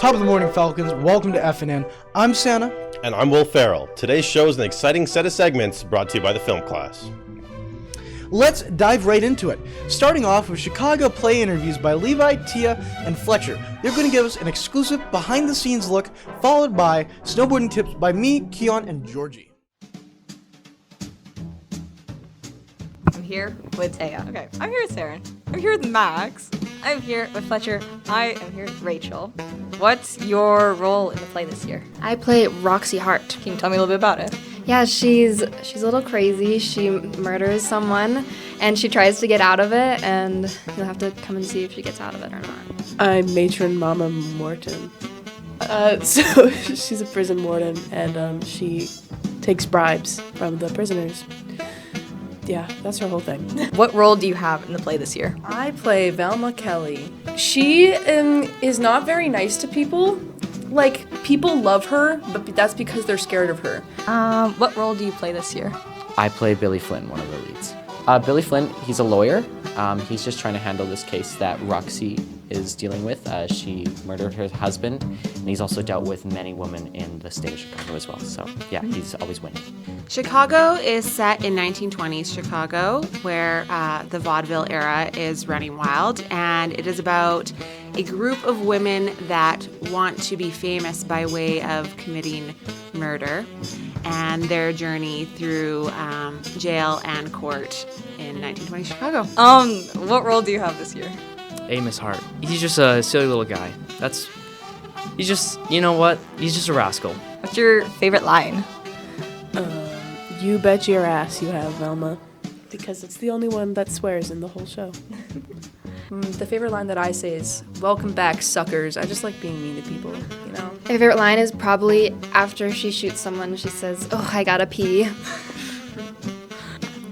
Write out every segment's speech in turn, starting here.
Top of the morning, Falcons. Welcome to FNN. I'm Santa. And I'm Will Farrell. Today's show is an exciting set of segments brought to you by the film class. Let's dive right into it. Starting off with Chicago play interviews by Levi, Tia, and Fletcher. They're going to give us an exclusive behind-the-scenes look, followed by snowboarding tips by me, Keon, and Georgie. I'm here with Taya. Okay, I'm here with Saren. I'm here with Max. I'm here with Fletcher. I am here with Rachel. What's your role in the play this year? I play Roxy Hart. Can you tell me a little bit about it? Yeah, she's a little crazy. She murders someone, and she tries to get out of it, and you'll have to come and see if she gets out of it or not. I'm Matron Mama Morton. So she's a prison warden, and she takes bribes from the prisoners. Yeah, that's her whole thing. What role do you have in the play this year? I play Velma Kelly. She is not very nice to people. Like, people love her, but that's because they're scared of her. What role do you play this year? I play Billy Flynn, one of the leads. Billy Flynn, he's a lawyer. He's just trying to handle this case that Roxy is dealing with. She murdered her husband, and he's also dealt with many women in the state of Chicago as well. So, yeah, he's always winning. Chicago is set in 1920s Chicago, where the vaudeville era is running wild, and it is about a group of women that want to be famous by way of committing murder, and their journey through jail and court in 1920s Chicago. What role do you have this year? Amos Hart. He's just a silly little guy. He's just, you know what? He's just a rascal. What's your favorite line? You bet your ass you have, Velma. Because it's the only one that swears in the whole show. The favorite line that I say is, "Welcome back, suckers." I just like being mean to people, you know? My favorite line is probably after she shoots someone, she says, "Oh, I gotta pee."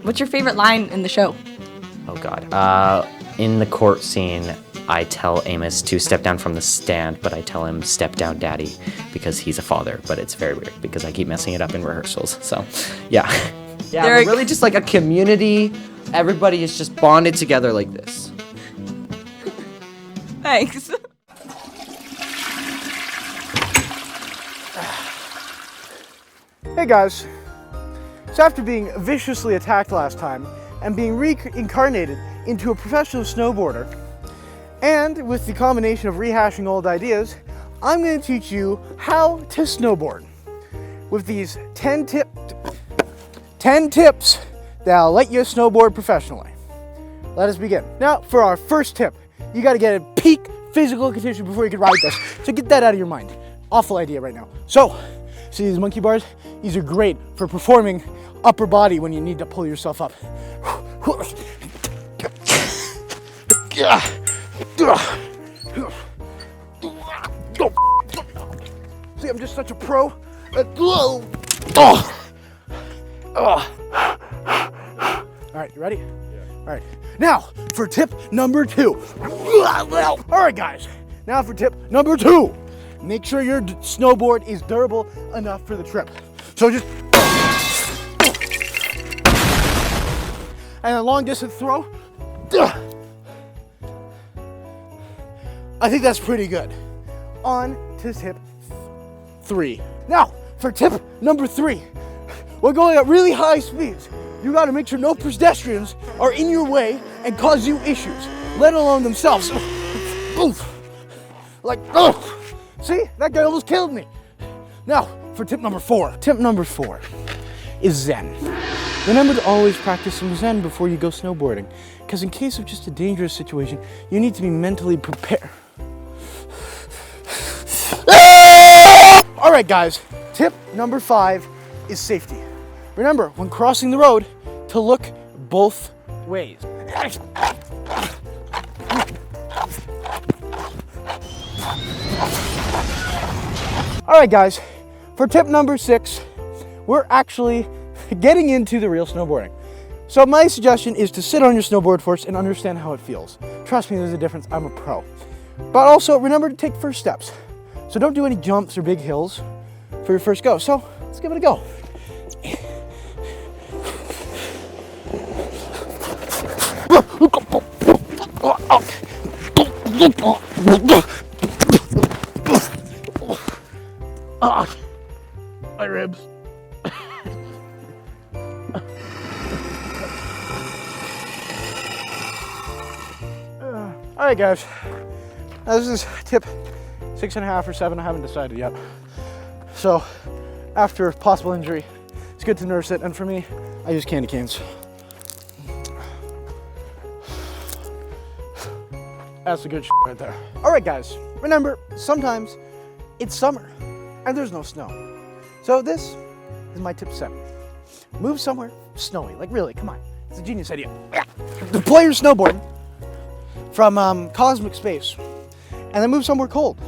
What's your favorite line in the show? Oh, God. In the court scene, I tell Amos to step down from the stand, but I tell him, "Step down, Daddy," because he's a father. But it's very weird because I keep messing it up in rehearsals. So, yeah. Yeah, we're really just like a community. Everybody is just bonded together like this. Thanks. Hey guys. So after being viciously attacked last time and being reincarnated into a professional snowboarder, and with the combination of rehashing old ideas, I'm going to teach you how to snowboard with these 10 tips that'll let you snowboard professionally. Let us begin. Now, for our first tip, you got to get a peak physical condition before you can ride this. So get that out of your mind. Awful idea right now. So, see these monkey bars? These are great for performing upper body when you need to pull yourself up. See, I'm just such a pro. All right, you ready? Yeah. All right. Now, for tip number 2. All right, guys. Now for tip number 2. Make sure your snowboard is durable enough for the trip. So just... and a long distance throw. I think that's pretty good. On to tip 3. Now, for tip number 3. We're going at really high speeds. You gotta make sure no pedestrians are in your way and cause you issues, let alone themselves. Oof. Like, oh, see, that guy almost killed me. Now, for tip number 4. Tip number 4 is Zen. Remember to always practice some Zen before you go snowboarding, because in case of just a dangerous situation, you need to be mentally prepared. All right, guys, tip number 5 is safety. Remember, when crossing the road, to look both ways. All right, guys, for tip number 6, we're actually getting into the real snowboarding. So my suggestion is to sit on your snowboard first and understand how it feels. Trust me, there's a difference. I'm a pro. But also, remember to take first steps. So don't do any jumps or big hills for your first go. So let's give it a go. Oh, my ribs. All right, guys. Now, this is tip 6.5 or 7. I haven't decided yet. So, after possible injury, it's good to nurse it. And for me, I use candy canes. That's the good shit right there. All right, guys. Remember, sometimes it's summer and there's no snow. So this is my tip 7. Move somewhere snowy. Like, really, come on. It's a genius idea. Deploy your snowboard from cosmic space and then move somewhere cold.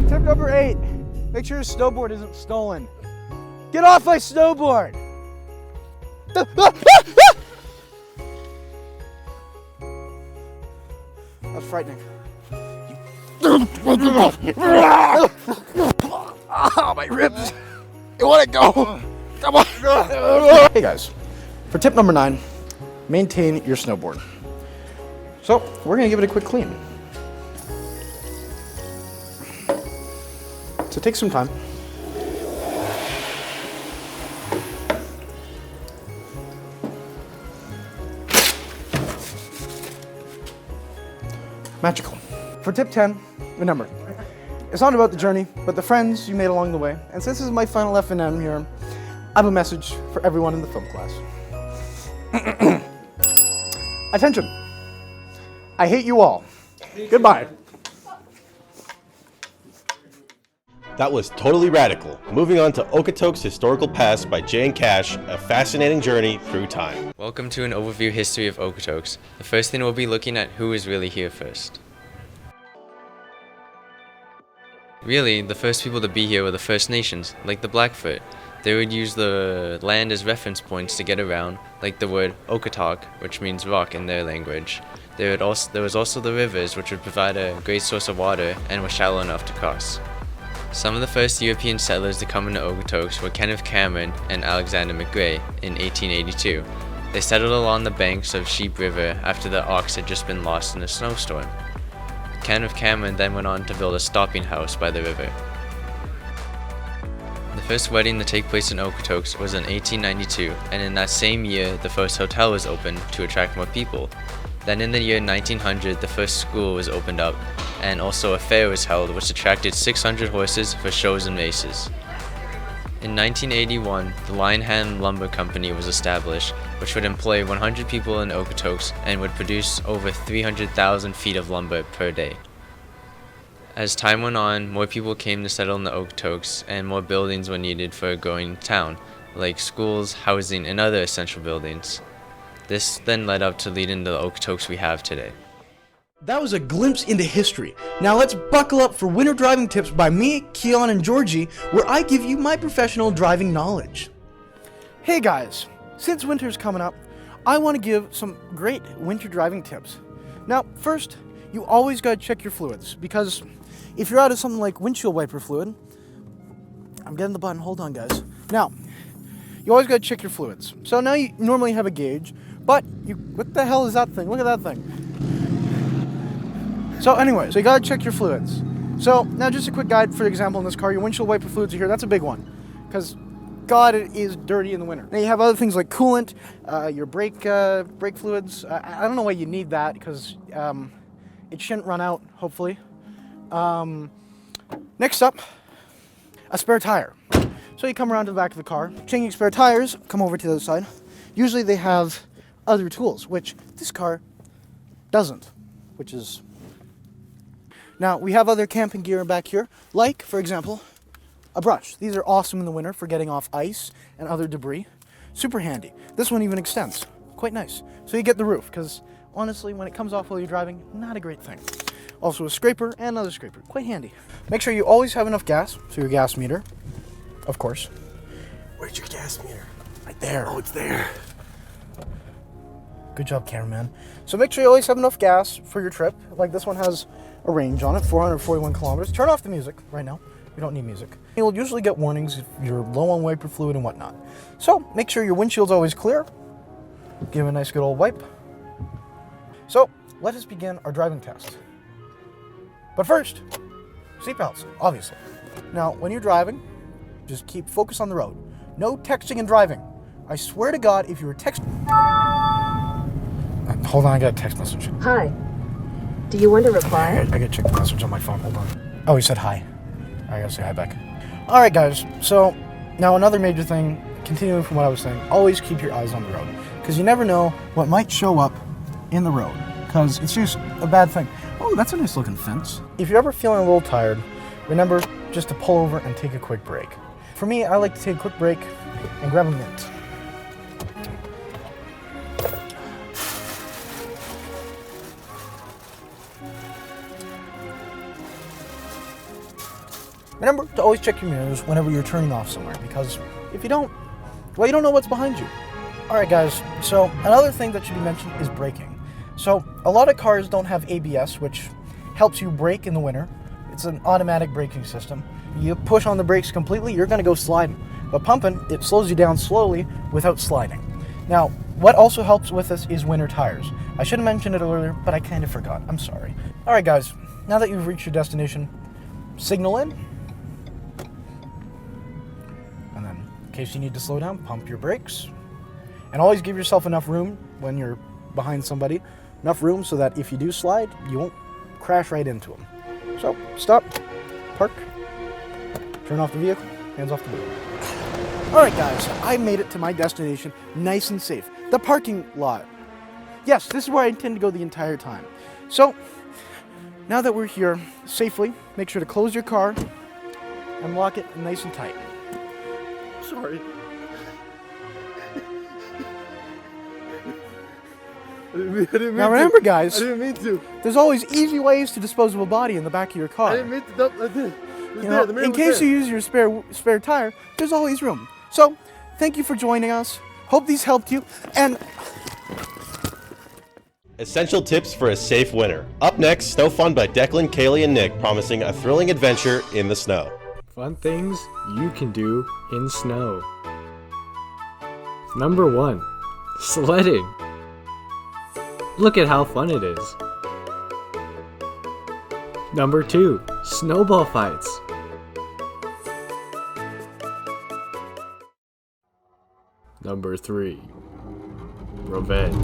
Tip number 8. Make sure your snowboard isn't stolen. Get off my snowboard! That's frightening. Oh, my ribs. They want to go. Come on. Hey, guys. For tip number 9, maintain your snowboard. So, we're going to give it a quick clean. So, take some time. Magical. For tip 10, remember, it's not about the journey, but the friends you made along the way. And since this is my final FNN here, I have a message for everyone in the film class. Attention. I hate you all. Goodbye. That was totally radical. Moving on to Okotoks Historical Past by Jay and Cash, a fascinating journey through time. Welcome to an overview history of Okotoks. The first thing we'll be looking at who was really here first. Really, the first people to be here were the First Nations, like the Blackfoot. They would use the land as reference points to get around, like the word Okotok, which means rock in their language. There was also the rivers, which would provide a great source of water and were shallow enough to cross. Some of the first European settlers to come into Okotoks were Kenneth Cameron and Alexander McGray in 1882. They settled along the banks of Sheep River after the ox had just been lost in a snowstorm. Kenneth Cameron then went on to build a stopping house by the river. The first wedding to take place in Okotoks was in 1892, and in that same year the first hotel was opened to attract more people. Then in the year 1900 the first school was opened up, and also a fair was held which attracted 600 horses for shows and races. In 1981, the Lion Lumber Company was established, which would employ 100 people in Okotoks and would produce over 300,000 feet of lumber per day. As time went on, more people came to settle in the Okotoks and more buildings were needed for a growing town, like schools, housing, and other essential buildings. This then led up to lead into the Okotoks we have today. That was a glimpse into history. Now let's buckle up for winter driving tips by me, Keon, and Georgie, where I give you my professional driving knowledge. Hey guys, since winter's coming up, I want to give some great winter driving tips. Now, first, you always gotta check your fluids, because if you're out of something like windshield wiper fluid, I'm getting the button, hold on guys. Now, you always gotta check your fluids. So now you normally have a gauge, but what the hell is that thing? Look at that thing. So anyway, so you gotta check your fluids. So now just a quick guide, for example, in this car, your windshield wiper fluids are here. That's a big one, because God, it is dirty in the winter. Now you have other things like coolant, your brake fluids. I don't know why you need that, because it shouldn't run out, hopefully. Next up, a spare tire. So you come around to the back of the car, changing spare tires, come over to the other side. Usually they have other tools, which this car doesn't, which is... Now, we have other camping gear back here, like, for example, a brush. These are awesome in the winter for getting off ice and other debris. Super handy. This one even extends. Quite nice. So you get the roof, because honestly, when it comes off while you're driving, not a great thing. Also a scraper and another scraper. Quite handy. Make sure you always have enough gas, so your gas meter, of course. Where's your gas meter? Right there. Oh, it's there. Good job, cameraman. So make sure you always have enough gas for your trip. Like this one has a range on it, 441 kilometers. Turn off the music right now. We don't need music. You'll usually get warnings if you're low on wiper fluid and whatnot. So make sure your windshield's always clear. Give it a nice good old wipe. So let us begin our driving test. But first, seatbelts, obviously. Now, when you're driving, just keep focus on the road. No texting and driving. I swear to God, if you were texting... Hold on, I got a text message. Hi. Do you want to reply? I gotta check the message on my phone, hold on. Oh, he said hi. I gotta say hi back. Alright guys, so now another major thing, continuing from what I was saying, always keep your eyes on the road. Because you never know what might show up in the road. Because it's just a bad thing. Oh, that's a nice looking fence. If you're ever feeling a little tired, remember just to pull over and take a quick break. For me, I like to take a quick break and grab a mint. Remember to always check your mirrors whenever you're turning off somewhere, because if you don't, well, you don't know what's behind you. Alright guys, so another thing that should be mentioned is braking. So a lot of cars don't have ABS, which helps you brake in the winter. It's an automatic braking system. You push on the brakes completely, you're going to go sliding. But pumping, it slows you down slowly without sliding. Now, what also helps with this is winter tires. I should have mentioned it earlier, but I kind of forgot. I'm sorry. Alright guys, now that you've reached your destination, signal in. And then, in case you need to slow down, pump your brakes. And always give yourself enough room when you're behind somebody. Enough room so that if you do slide, you won't crash right into them. So, stop, park, turn off the vehicle, hands off the wheel. Alright guys, I made it to my destination nice and safe. The parking lot. Yes, this is where I intend to go the entire time. So, now that we're here safely, make sure to close your car and lock it nice and tight. Sorry. Now remember guys, I didn't mean to. There's always easy ways to dispose of a body in the back of your car. I didn't mean to. I did. In case you use your spare tire, there's always room. So, thank you for joining us. Hope these helped you, and... Essential tips for a safe winter. Up next, Snow Fun by Declan, Kaylee, and Nick, promising a thrilling adventure in the snow. Fun things you can do in snow. Number 1. Sledding. Look at how fun it is. Number 2. Snowball fights. Number 3. Revenge.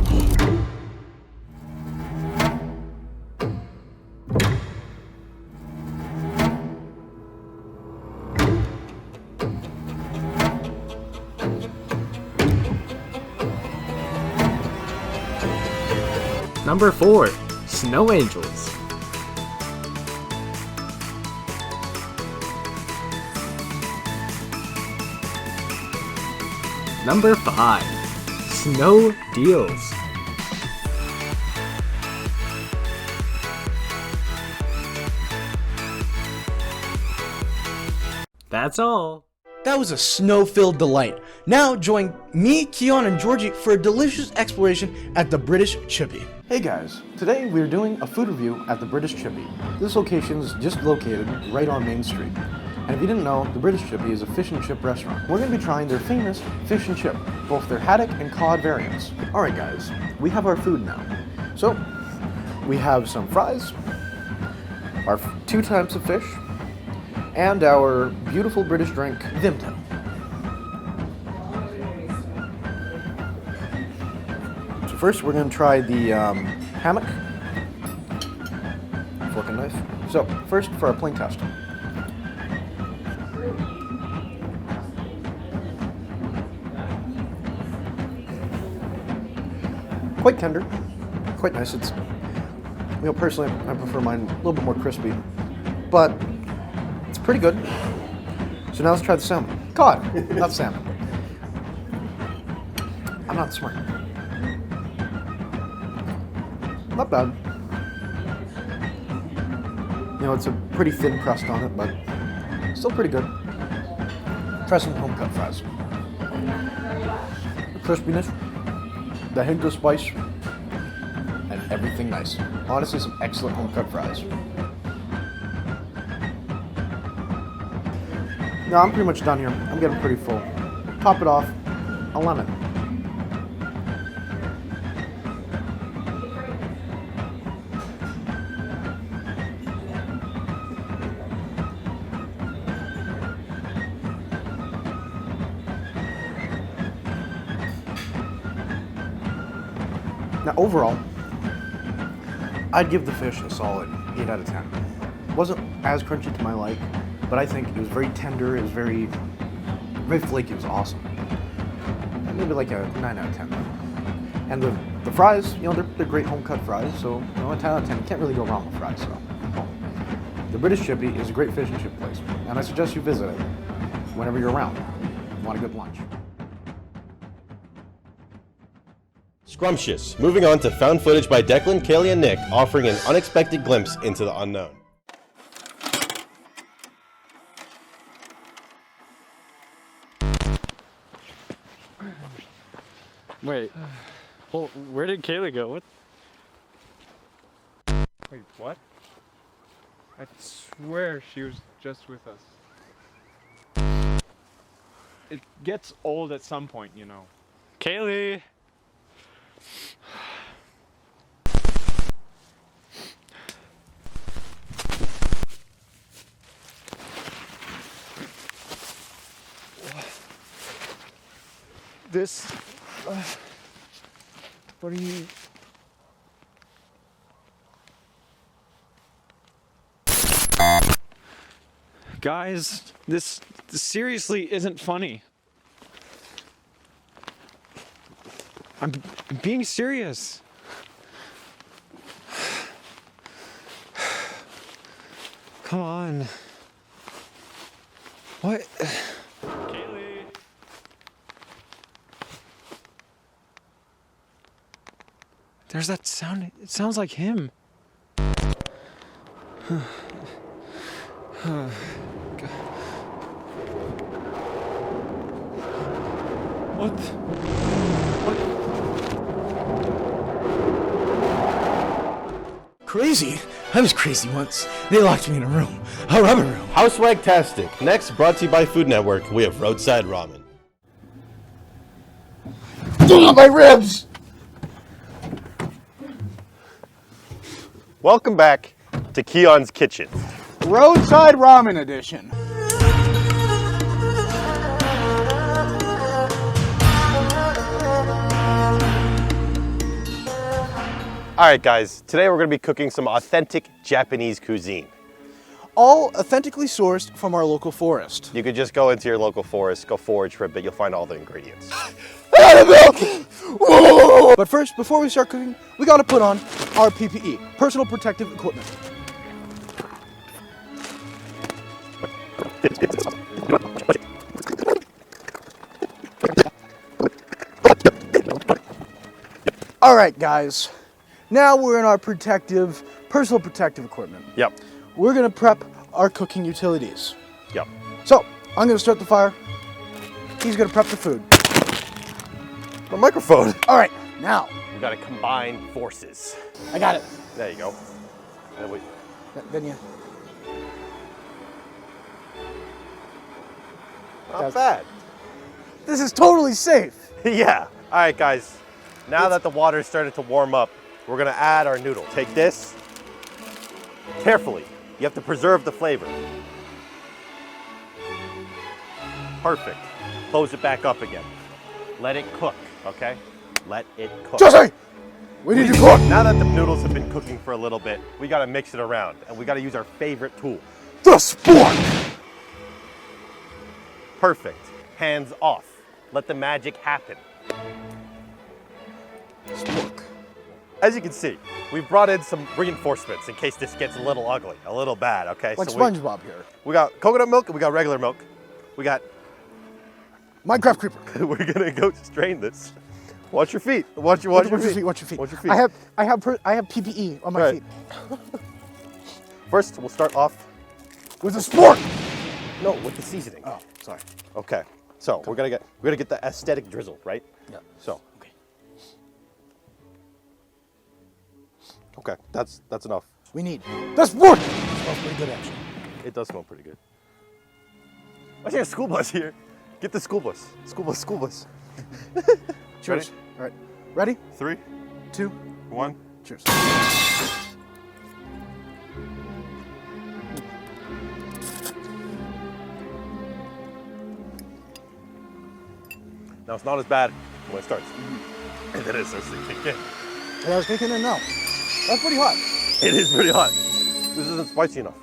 Number 4. Snow Angels. Number 5. Snow Deals. That's all. That was a snow-filled delight. Now join me, Keon, and Georgie for a delicious exploration at the British Chippy. Hey guys, today we're doing a food review at the British Chippy. This location is just located right on Main Street. And if you didn't know, the British Chippy is a fish and chip restaurant. We're going to be trying their famous fish and chip, both their haddock and cod variants. Alright guys, we have our food now. So, we have some fries, our 2 types of fish, and our beautiful British drink, Vimto. So first we're going to try the hammock. Fork and knife. So first for our plain test. Quite tender, quite nice. It's, you know, personally I prefer mine a little bit more crispy, but it's pretty good. So now let's try the salmon. Cod, not salmon. I'm not smart. Not bad. You know, it's a pretty thin crust on it, but still pretty good. Try some home cut fries. The crispiness, the hint of spice, and everything nice. Honestly, some excellent home cut fries. No, I'm pretty much done here. I'm getting pretty full. Top it off, a lemon. Now overall, I'd give the fish a solid 8 out of 10. It wasn't as crunchy to my like, but I think it was very tender, it was very flaky, it was awesome. Maybe like a 9 out of 10 though. And the fries, you know, they're great home cut fries, so you know, a 10 out of 10, you can't really go wrong with fries. So, the British Chippy is a great fish and chip place, and I suggest you visit it whenever you're around. Want a good lunch. Scrumptious. Moving on to found footage by Declan, Kaylee, and Nick, offering an unexpected glimpse into the unknown. Wait. Well, where did Kaylee go? What? Wait, what? I swear she was just with us. It gets old at some point, you know. Kaylee! This... what are you... Guys, this seriously isn't funny. I'm being serious. Come on. What? Kaylee. There's that sound. It sounds like him. What? Crazy? I was crazy once. They locked me in a room. A rubber room. Housewag-tastic. Next, brought to you by Food Network, we have Roadside Ramen. My ribs! Welcome back to Keon's Kitchen. Roadside Ramen Edition. Alright guys, today we're going to be cooking some authentic Japanese cuisine. All authentically sourced from our local forest. You could just go into your local forest, go forage for a bit, you'll find all the ingredients. But first, before we start cooking, we gotta put on our PPE, personal protective equipment. All right, guys. Now we're in our personal protective equipment. Yep. We're gonna prep our cooking utilities. Yep. So, I'm gonna start the fire. He's gonna prep the food. The microphone. All right, now. We gotta combine forces. I got it. There you go. And we... Then you. Not bad. This is totally safe. Yeah. All right, guys. Now that the water started to warm up, we're gonna add our noodle. Take this carefully. You have to preserve the flavor. Perfect. Close it back up again. Let it cook, okay? Let it cook. Jesse! We need to cook! Now that the noodles have been cooking for a little bit, we gotta mix it around, and we gotta use our favorite tool. The spork! Perfect. Hands off. Let the magic happen. Spork. As you can see, we've brought in some reinforcements in case this gets a little ugly, a little bad, okay? Like so SpongeBob here. We got coconut milk and we got regular milk. We got... Minecraft creeper. We're gonna go strain this. Watch your feet. Watch your feet. Watch your feet. Watch your feet. I have PPE on my feet. First, we'll start off with the spork. No, with the seasoning. Oh, sorry. Okay. So we're gonna get the aesthetic drizzle, right? Yeah. So. Okay, that's enough. We need the spork. It smells pretty good, actually. It does smell pretty good. I see a school bus here. Get the school bus. School bus. Cheers. All right. Ready? 3, 2, 1. Cheers. Now it's not as bad when it starts. And then it starts to kick in. I was kicking in now. That's pretty hot. It is pretty hot. This isn't spicy enough.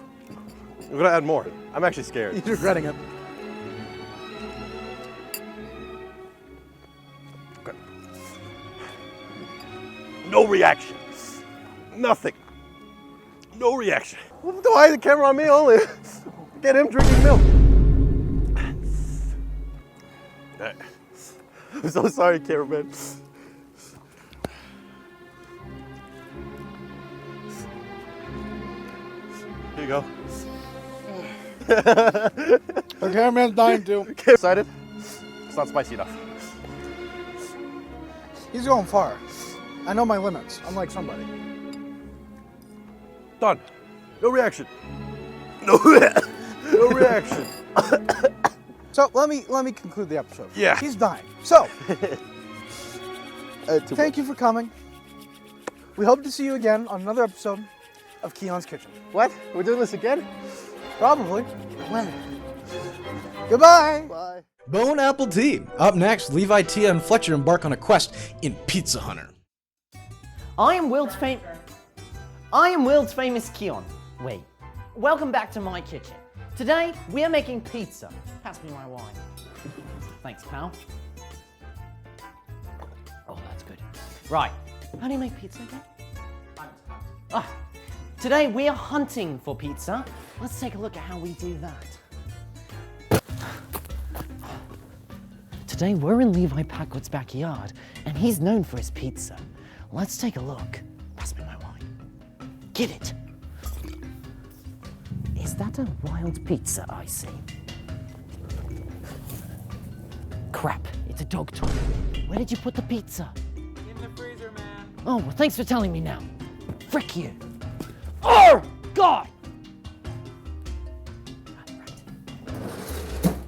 I'm gonna add more. I'm actually scared. You're regretting it. Okay. No reaction. Nothing. No reaction. Why is the camera on me only? Get him drinking milk. I'm so sorry, cameraman. Here you go. The cameraman's dying too. Excited? It's not spicy enough. He's going far. I know my limits, unlike somebody. Done. No reaction. No reaction. So let me conclude the episode. Yeah. He's dying. So thank you for coming. We hope to see you again on another episode of Keon's Kitchen. What? We're doing this again? Probably. When? Goodbye. Bye. Bone Apple Tea. Up next, Levi, Tia, and Fletcher embark on a quest in Pizza Hunter. I am world's famous Keon. Wait, welcome back to my kitchen. Today, we are making pizza. Pass me my wine. Thanks, pal. Oh, that's good. Right, how do you make pizza again? Today, we are hunting for pizza. Let's take a look at how we do that. Today, we're in Levi Packwood's backyard, and he's known for his pizza. Let's take a look. Pass me my wine. Get it. Is that a wild pizza I see? Crap, it's a dog toy. Where did you put the pizza? In the freezer, man. Oh, well, thanks for telling me now. Frick you. Oh, God!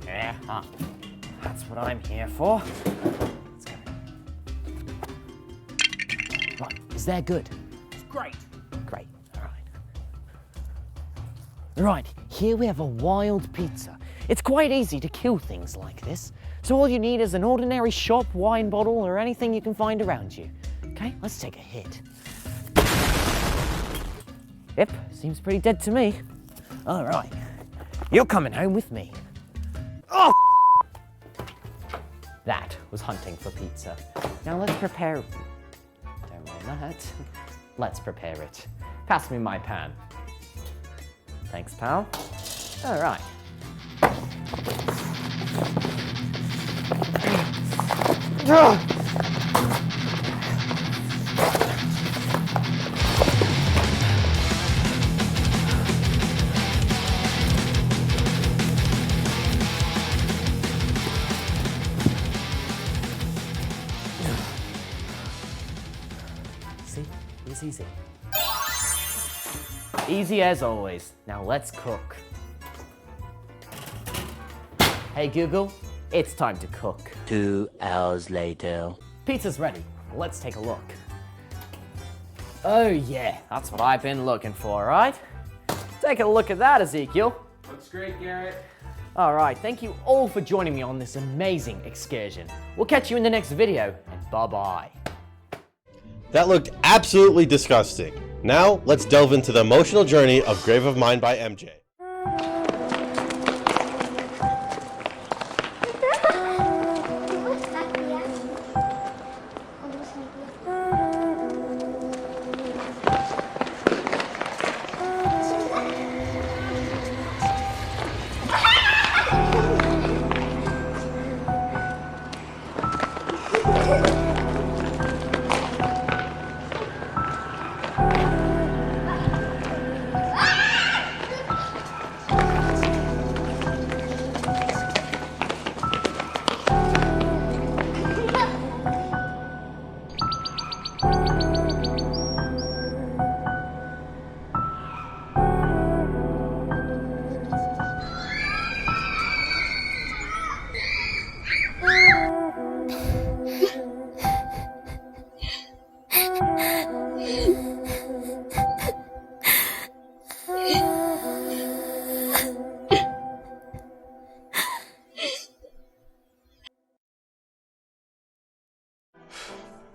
Yeah, that's what I'm here for. Let's go. Right, is that good? It's great. Great, all right. Right, here we have a wild pizza. It's quite easy to kill things like this. So all you need is an ordinary shop wine bottle or anything you can find around you. Okay, let's take a hit. Yep, seems pretty dead to me. All right, you're coming home with me. Oh! That was hunting for pizza. Now let's prepare. Don't mind that. Let's prepare it. Pass me my pan. Thanks, pal. All right. See, it was easy. Easy as always. Now let's cook. Hey Google, it's time to cook. 2 hours later. Pizza's ready. Let's take a look. Oh yeah, that's what I've been looking for, right? Take a look at that, Ezekiel. Looks great, Garrett. All right, thank you all for joining me on this amazing excursion. We'll catch you in the next video, and bye-bye. That looked absolutely disgusting. Now, let's delve into the emotional journey of Grave of Mine by MJ.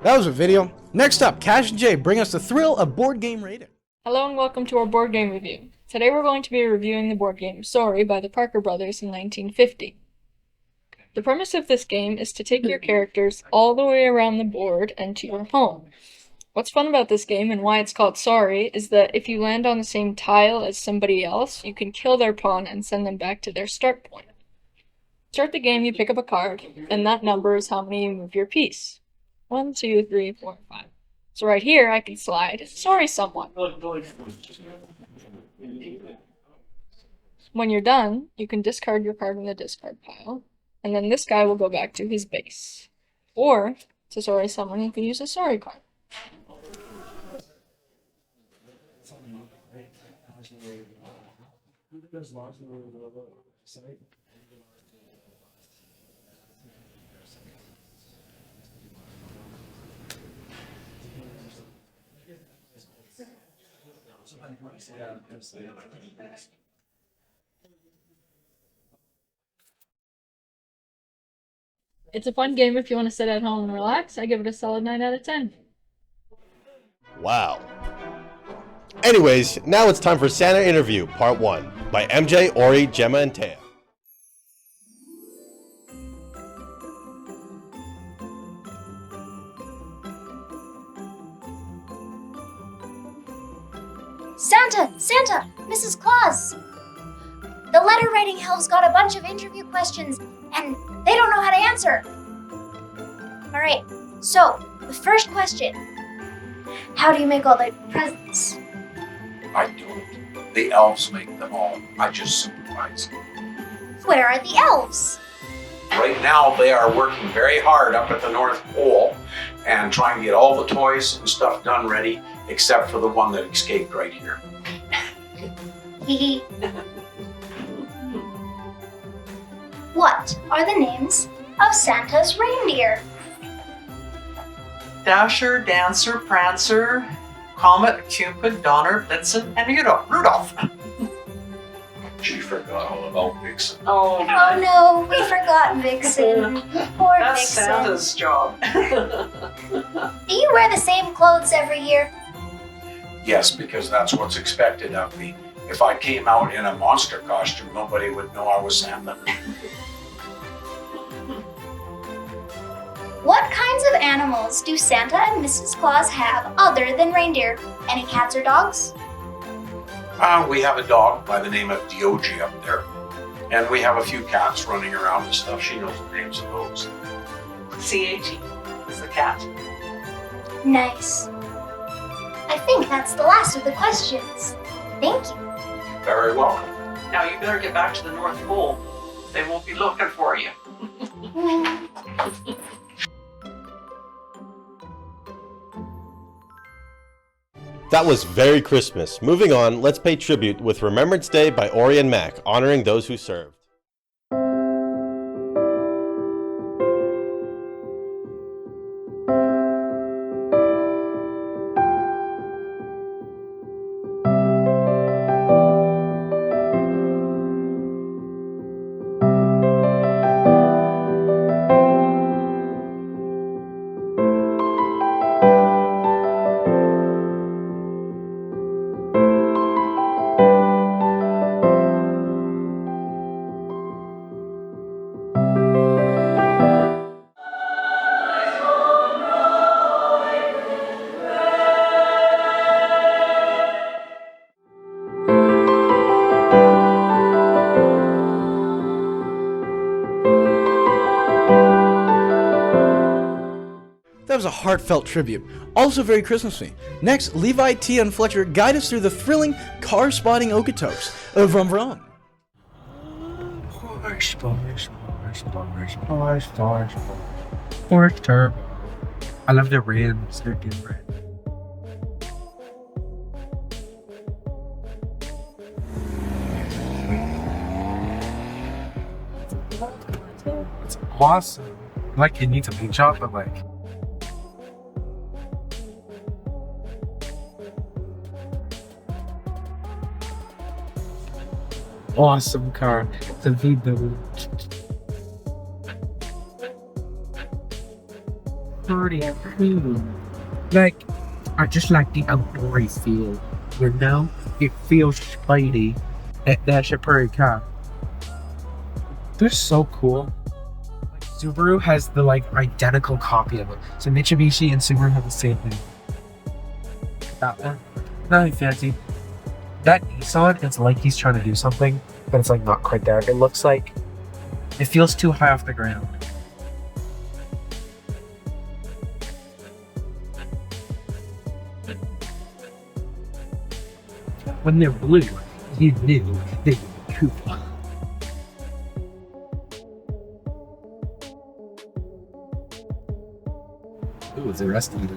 That was a video. Next up, Cash and Jay bring us the thrill of board game rating. Hello and welcome to our board game review. Today we're going to be reviewing the board game Sorry by the Parker Brothers in 1950. The premise of this game is to take your characters all the way around the board and to your home. What's fun about this game and why it's called Sorry is that if you land on the same tile as somebody else, you can kill their pawn and send them back to their start point. To start the game, you pick up a card, and that number is how many you move your piece. 1, 2, 3, 4, 5. So right here, I can slide Sorry someone. When you're done, you can discard your card in the discard pile, and then this guy will go back to his base. Or, to Sorry someone, you can use a Sorry card. It's a fun game if you want to sit at home and relax. I give it a solid 9 out of 10. Wow. Anyways, now it's time for Santa Interview, Part 1, by MJ, Ori, Gemma, and Taya. Santa! Santa! Mrs. Claus! The letter writing elves got a bunch of interview questions, and they don't know how to answer. Alright, so, the first question. How do you make all the presents? I don't. The elves make them all. I just supervise. Where are the elves? Right now, they are working very hard up at the North Pole and trying to get all the toys and stuff done ready, except for the one that escaped right here. What are the names of Santa's reindeer? Dasher, Dancer, Prancer, Comet, Cupid, Donner, Blitzen, and Rudolph. She forgot all about Vixen. Oh no, we forgot Vixen. Poor That's Vixen. Santa's job. Do you wear the same clothes every year? Yes, because that's what's expected of me. If I came out in a monster costume, nobody would know I was Santa. What kinds of animals do Santa and Mrs. Claus have other than reindeer? Any cats or dogs? We have a dog by the name of Diogi up there. And we have a few cats running around and stuff. She knows the names of those. C-A-T is the cat. Nice. I think that's the last of the questions. Thank you. Very welcome. Now you better get back to the North Pole. They won't be looking for you. That was very Christmas. Moving on, let's pay tribute with Remembrance Day by Ori and Mac, honoring those who served. That was a heartfelt tribute, also very Christmassy. Next, Levi, Tia, and Fletcher guide us through the thrilling car-spotting Okotoks of Vrum Vrum. Pork turbo. I love the rims. They're different. It's awesome. Like, it needs a paint job, but like. Awesome car. The V-Double. pretty cool. Like, I just like the outdoorsy feel. You know, it feels spidey. That's a pretty cool. They're so cool. Like, Subaru has the identical copy of it. So Mitsubishi and Subaru have the same thing. That one, nothing fancy. That Nissan, it's like he's trying to do something, but it's not quite there. It looks like it feels too high off the ground. When they're blue, you knew they were cool. Ooh, the rest of it.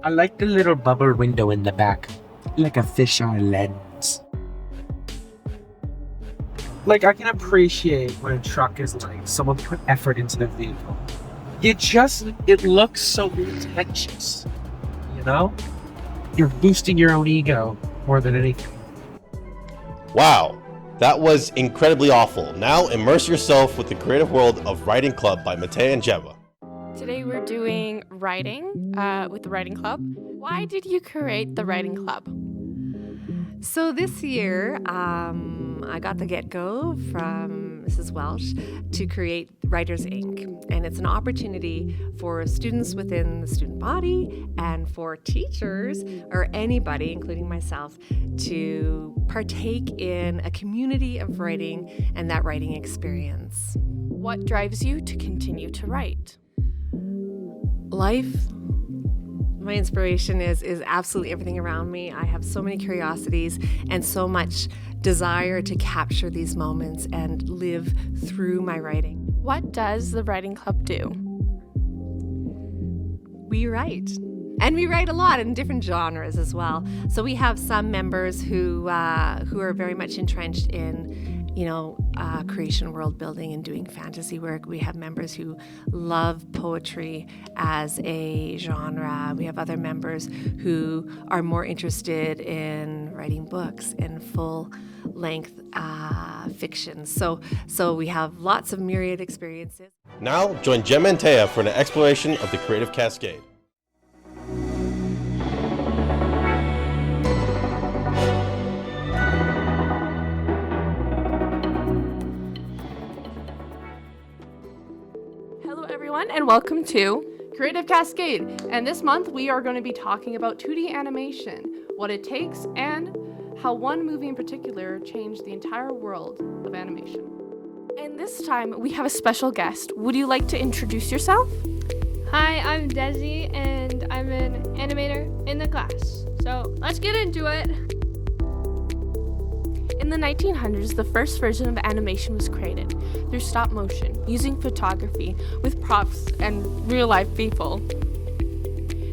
I like the little bubble window in the back, like a fisheye lens. I can appreciate when a truck is someone put effort into the vehicle. It looks so pretentious, you know? You're boosting your own ego more than anything. Wow, that was incredibly awful. Now immerse yourself with the creative world of Writing Club by Matea and Gemma. Today we're doing writing with the Writing Club. Why did you create the Writing Club? So this year, I got the get-go from Mrs. Welsh to create Writers Inc. And it's an opportunity for students within the student body and for teachers or anybody, including myself, to partake in a community of writing and that writing experience. What drives you to continue to write? Life. My inspiration is absolutely everything around me. I have so many curiosities and so much desire to capture these moments and live through my writing. What does the Writing Club do? We write. And we write a lot in different genres as well. So we have some members who are very much entrenched in creation, world building, and doing fantasy work. We have members who love poetry as a genre. We have other members who are more interested in writing books and full-length fiction. So we have lots of myriad experiences. Now join Gemma and Taya for an exploration of the creative cascade. And welcome to Creative Cascade. And this month we are going to be talking about 2D animation, what it takes, and how one movie in particular changed the entire world of animation. And this time we have a special guest. Would you like to introduce yourself? Hi, I'm Desi, and I'm an animator in the class. So let's get into it. In the 1900s, the first version of animation was created through stop motion, using photography with props and real-life people.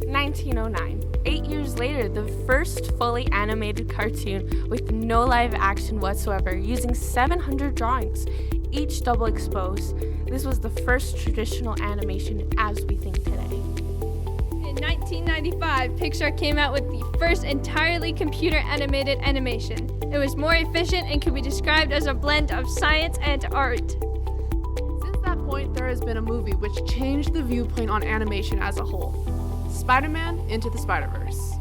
1909, 8 years later, the first fully animated cartoon with no live action whatsoever, using 700 drawings, each double exposed. This was the first traditional animation as we think today. In 1995, Pixar came out with the first entirely computer-animated animation. It was more efficient and could be described as a blend of science and art. Since that point, there has been a movie which changed the viewpoint on animation as a whole. Spider-Man Into the Spider-Verse.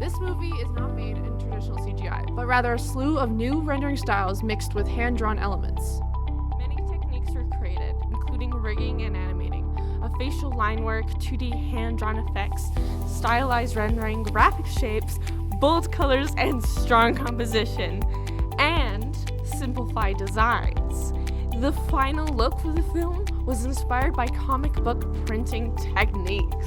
This movie is not made in traditional CGI, but rather a slew of new rendering styles mixed with hand-drawn elements. Many techniques were created, including rigging and animating, a facial line work, 2D hand-drawn effects, stylized rendering, graphic shapes, bold colors and strong composition, and simplified designs. The final look for the film was inspired by comic book printing techniques.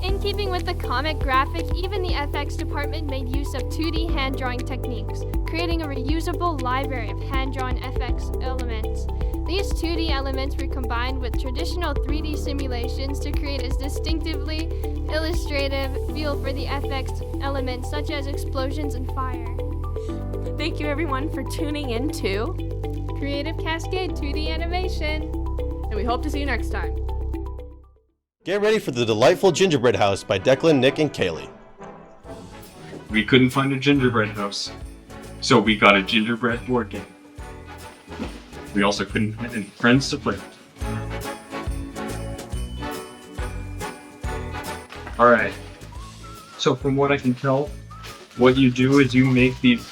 In keeping with the comic graphic, even the FX department made use of 2D hand drawing techniques, creating a reusable library of hand-drawn FX elements. These 2D elements were combined with traditional 3D simulations to create a distinctively illustrative feel for the FX elements, such as explosions and fire. Thank you everyone for tuning in to Creative Cascade 2D Animation. And we hope to see you next time. Get ready for the delightful gingerbread house by Declan, Nick, and Kaylee. We couldn't find a gingerbread house, so we got a gingerbread board game. We also couldn't find any friends to play with. Alright. So from what I can tell, what you do is you make these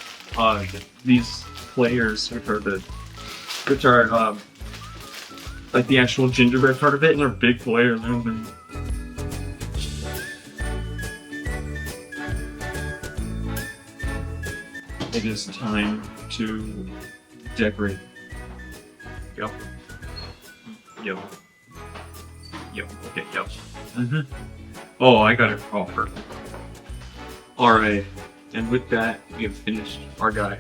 layers, which are like the actual gingerbread part of it, and they're big layers. It is time to decorate. Yep. Yep. Yep. Okay. Yep. Oh, I got it. Oh, perfect. All right. And with that, we have finished our guy.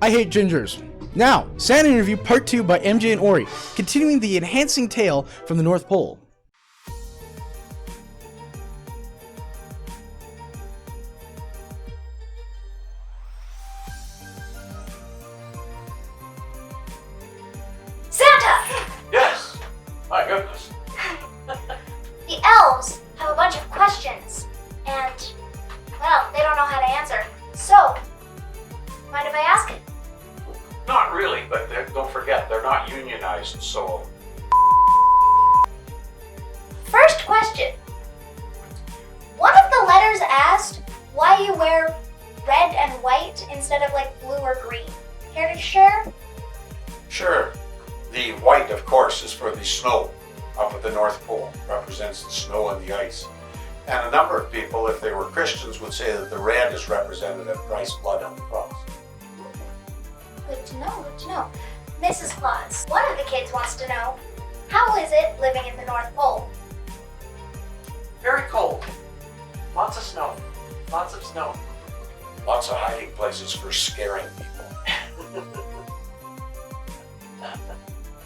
I hate gingers. Now, Santa interview part 2 by MJ and Ori, continuing the enhancing tale from the North Pole. Santa! Yes! My goodness. The elves have a bunch of questions, and, well, they don't know how to answer. So, mind if I ask it? Not really, but don't forget, they're not unionized, so... First question. One of the letters asked why you wear red and white instead of like blue or green. Care to share? Sure. The white, of course, is for the snow up at the North Pole. Represents the snow and the ice. And a number of people, if they were Christians, would say that the red is representative of Christ's blood on the cross. Good to know, good to know. Mrs. Claus, one of the kids wants to know, how is it living at the North Pole? Very cold. Lots of snow. Lots of snow. Lots of hiding places for scaring people.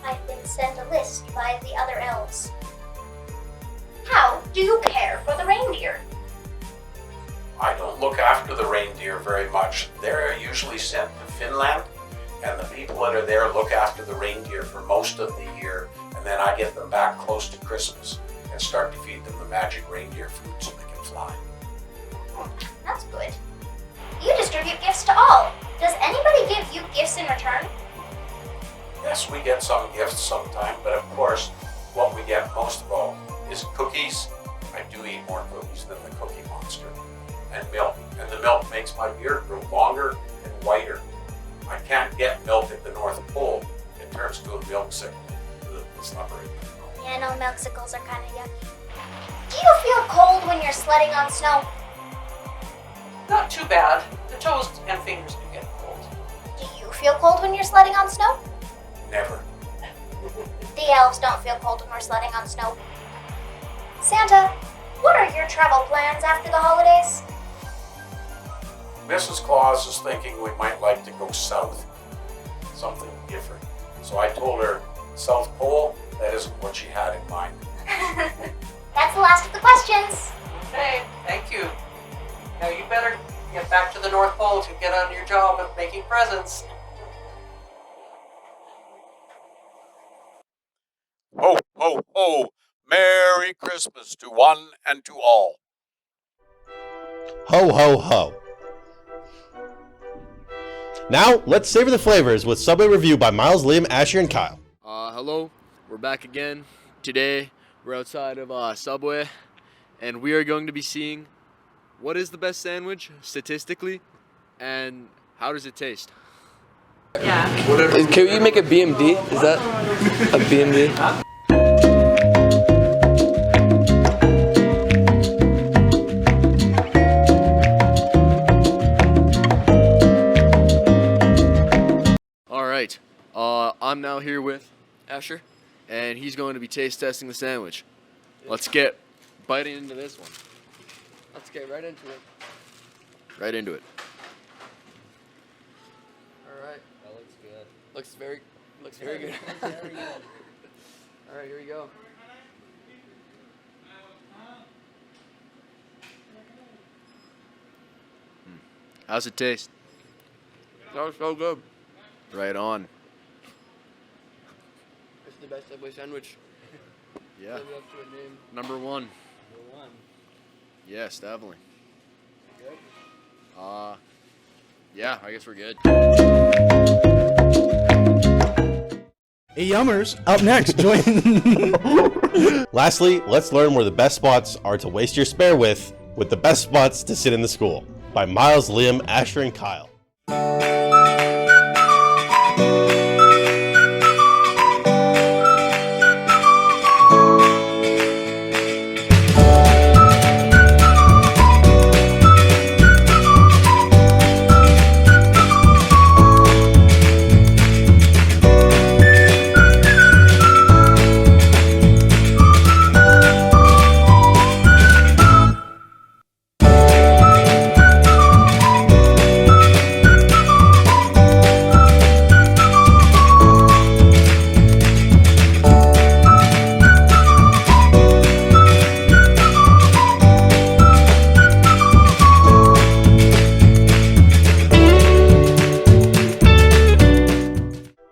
I've been sent a list by the other elves. How do you care for the reindeer? I don't look after the reindeer very much. They're usually sent to Finland, and the people that are there look after the reindeer for most of the year, and then I get them back close to Christmas and start to feed them the magic reindeer food so they can fly. That's good. You distribute gifts to all. Does anybody give you gifts in return? Yes, we get some gifts sometime, but of course, what we get most of all is cookies. I do eat more cookies than the Cookie Monster. And milk. And the milk makes my beard grow longer and whiter. I can't get milk at the North Pole. It turns to a milksicle. It's not very good. Yeah, no, milksicles are kind of yucky. Do you feel cold when you're sledding on snow? Not too bad. The toes and fingers do get cold. Do you feel cold when you're sledding on snow? Never. The elves don't feel cold when we're sledding on snow. Santa, what are your travel plans after the holidays? Mrs. Claus is thinking we might like to go south. Something different. So I told her, South Pole, that isn't what she had in mind. That's the last of the questions. Okay, thank you. Now you better get back to the North Pole to get on your job of making presents. Ho, ho, ho! Merry Christmas to one and to all. Ho, ho, ho. Now, let's savor the flavors with Subway Review by Miles, Liam, Asher, and Kyle. Hello, we're back again. Today, we're outside of Subway, and we are going to be seeing what is the best sandwich, statistically, and how does it taste? Yeah. Can you make a BMD? Is that a BMD? Alright, I'm now here with Asher, and he's going to be taste testing the sandwich. Let's get biting into this one. Let's get right into it. Right into it. Alright. That looks good. Looks very good. Very good. Alright, here we go. How's it taste? That was so good. Right on. It's the best Subway sandwich. Yeah. Living up to a name. Number one. Number one. Yes, definitely. Good? Yeah, I guess we're good. Hey, Yummers, up next, join. Lastly, let's learn where the best spots are to waste your spare with the best spots to sit in the school by Miles, Liam, Asher, and Kyle.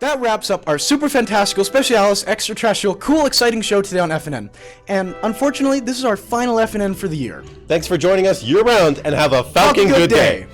That wraps up our super fantastical, specialis, extraterrestrial, cool, exciting show today on FNN. And unfortunately, this is our final FNN for the year. Thanks for joining us year-round, and have a Falcon good day.